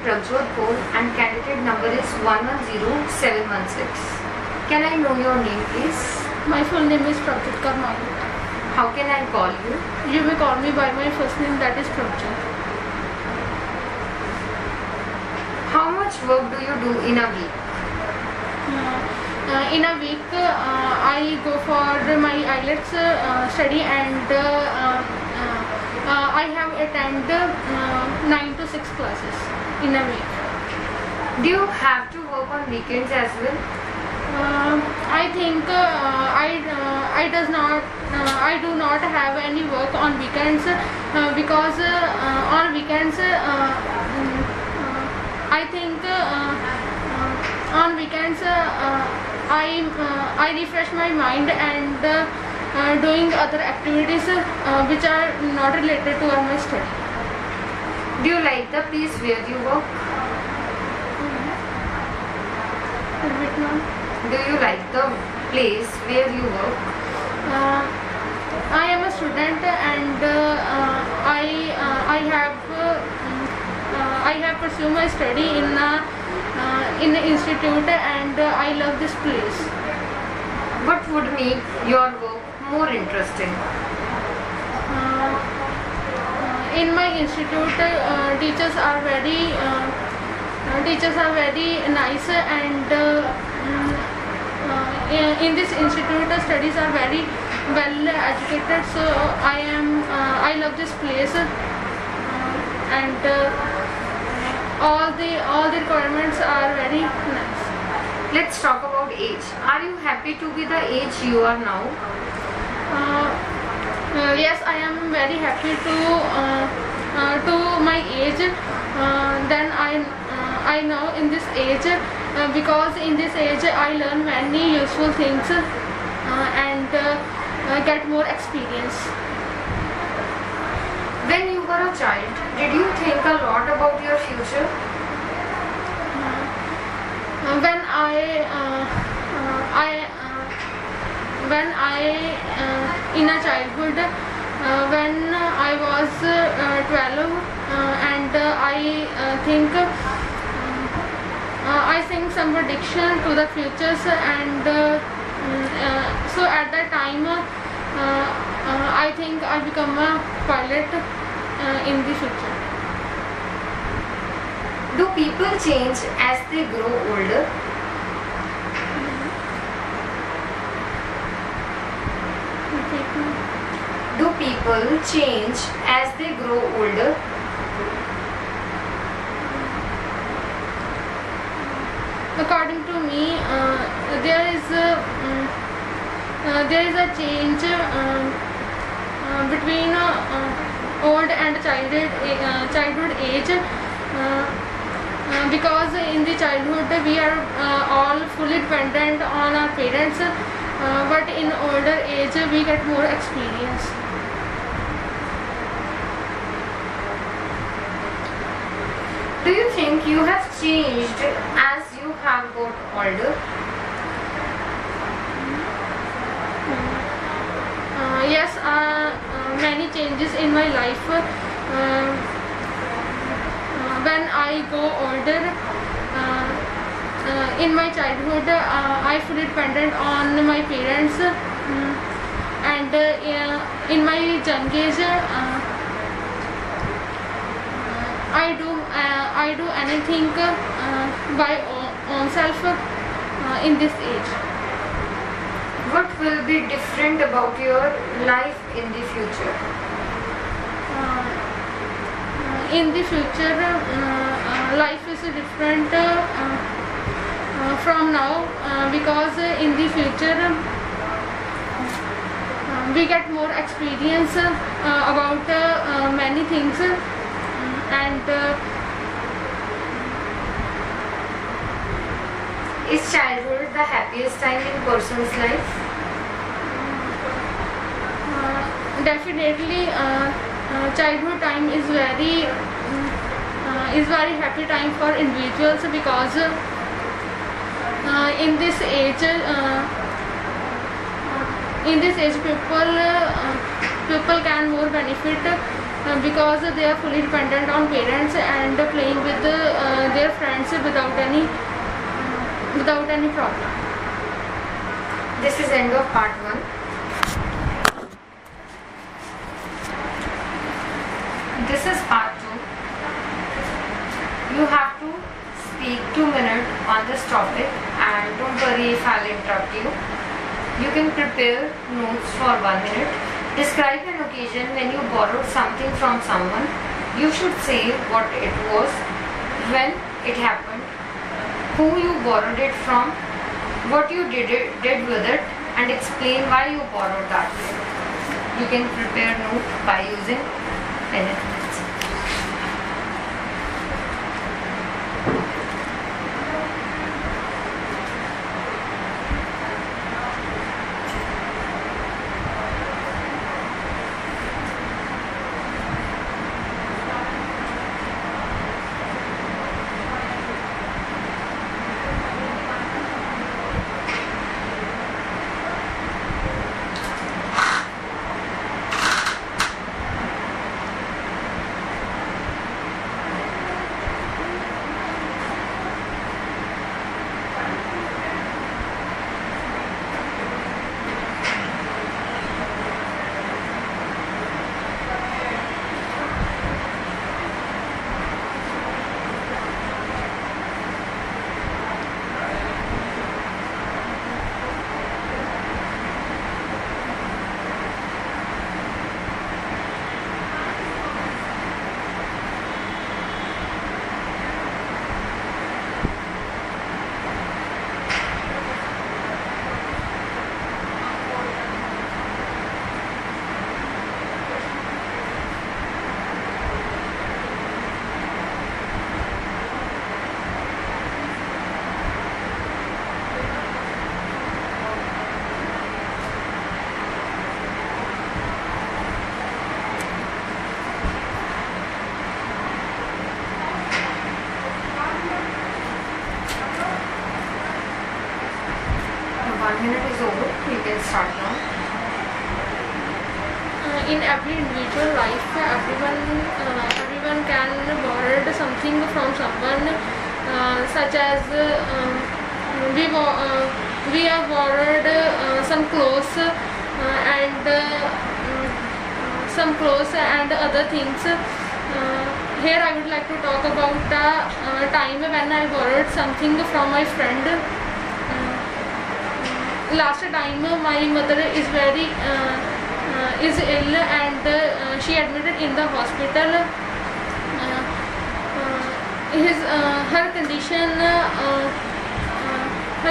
Prabhjot Kaur and candidate number is 110716. Can I know your name please? My full name is Prabhjot. How can I call you? You may call me by my first name, that is Prabhjot. How much work do you do in a week? In a week, I go for my IELTS study, and I have attended 9 to 6 classes in a week. Do you have to work on weekends as well? I think I do not have any work on weekends because on weekends I think on weekends I refresh my mind and doing other activities which are not related to my study. Do you like the place where you work? Do you like the place where you work? I am a student and I have pursued my study in an institute, and I love this place. What would make your work more interesting? In my institute, teachers are very nice, and in this institute, studies are very well educated. So I love this place, and all the requirements are very nice. Let's talk about age. Are you happy to be the age you are now? Yes, I am very happy to my age. Then I know in this age, because in this age I learn many useful things and get more experience. When you were a child, did you think a lot about your future? When I in a childhood, when I was 12, and I think some prediction to the futures, and so at that time I think I become a pilot in the future. Do people change as they grow older? Do people change as they grow older? According to me, there is a change between old and childhood age, because in the childhood we are all fully dependent on our parents, but in older age we get more experience. Do you think you have changed as you have got older? Yes, many changes in my life. When I go older, in my childhood I fully dependent on my parents, and in my young age I do anything by own self in this age. What will be different about your life in the future? In the future, life is different from now, because in the future we get more experience about many things, and is childhood the happiest time in person's life? Definitely, childhood time is very happy time for individuals, because in this age people people can more benefit because they are fully dependent on parents and playing with their friends without any problem. This is end of part 1. This is part 2. You have to speak 2 minutes on this topic, and don't worry if I'll interrupt you. You can prepare notes for 1 minute. Describe an occasion when you borrowed something from someone. You should say what it was, when it happened, who you borrowed it from, what you did with it, and explain why you borrowed that thing. You can prepare notes by using pen and pencil. You can start now. In every individual life, everyone can borrow something from someone, such as we have borrowed some clothes and other things. Here I would like to talk about the time when I borrowed something from my friend. Last time my mother is ill and she admitted in the hospital. Her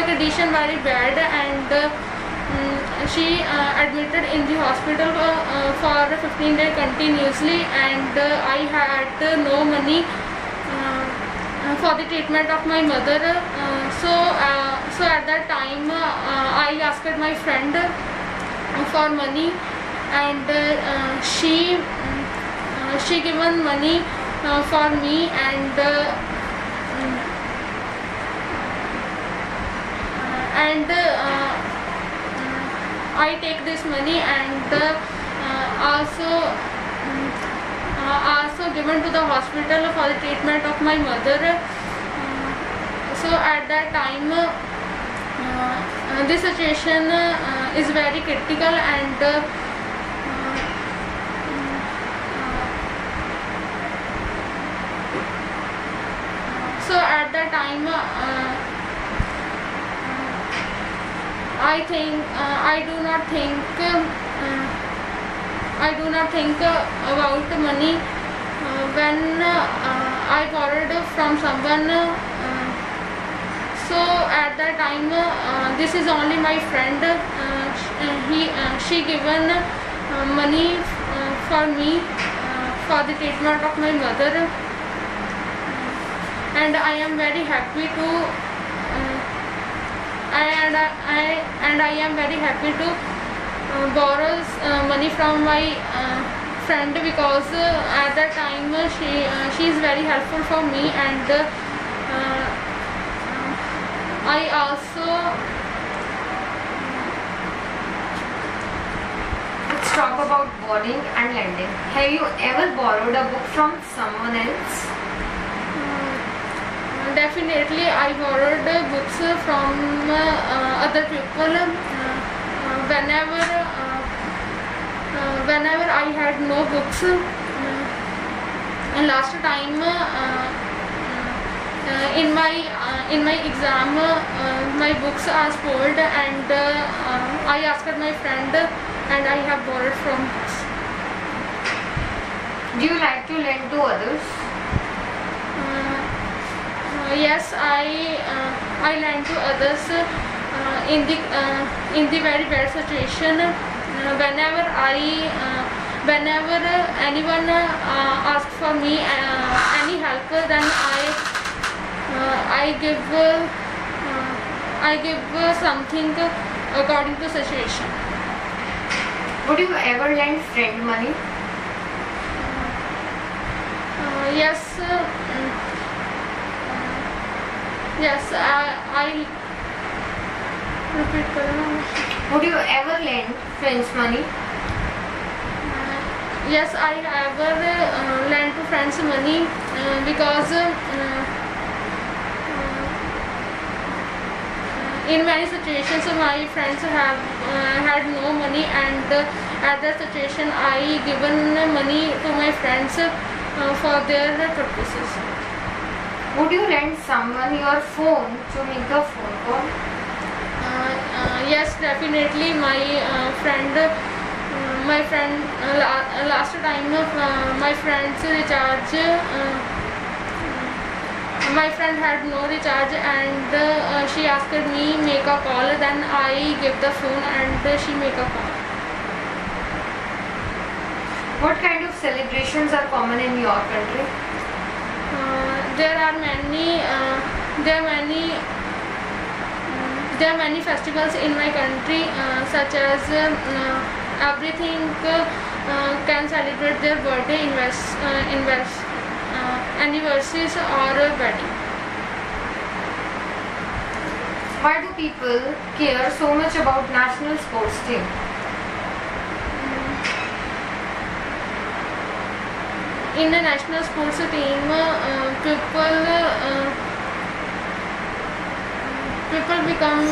condition very bad, and she admitted in the hospital for 15 days continuously, and I had no money for the treatment of my mother. So at that time I asked my friend for money, and she given money for me, and I take this money and also given to the hospital for the treatment of my mother. So at that time this situation is very critical, and so at that time I do not think about money when I borrowed from someone. So at that time this is only my friend. She given money for me for the treatment of my mother, and I am very happy to borrow money from my friend, because at that time she is very helpful for me, and I also It's Let's talk about borrowing and lending. Have you ever borrowed a book from someone else? Definitely, I borrowed books from other people whenever whenever I had no books. Last time in my exam, my books are spoiled, and I asked my friend, and I have borrowed from books. Do you like to lend to others? Yes, I lend to others in the very bad situation. Whenever anyone asks for me any help, then I give something according to situation. Would you ever lend friend money? Yes. Yes, I repeat. Would you ever lend friends money? Yes, I ever lend to friends money because in many situations my friends have had no money, and at that situation I given money to my friends for their purposes. Would you lend someone your phone to make a phone call? Yes, definitely. My friend last time my friend's recharge. My friend had no recharge, and she asked me make a call. Then I give the phone, and she make a call. What kind of celebrations are common in your country? There are many festivals in my country, such as everything can celebrate their birthday, anniversaries or wedding. Why do people care so much about national sports team? In a national sports team, people become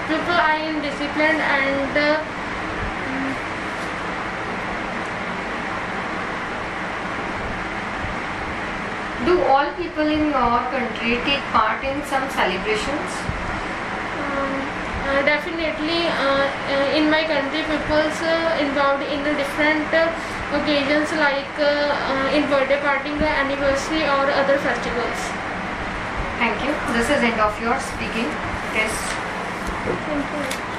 people are indisciplined, and do all people in your country take part in some celebrations? Definitely, in my country, people's involved in different occasions like in birthday party, anniversary or other festivals. Thank you. This is end of your speaking test. Thank you.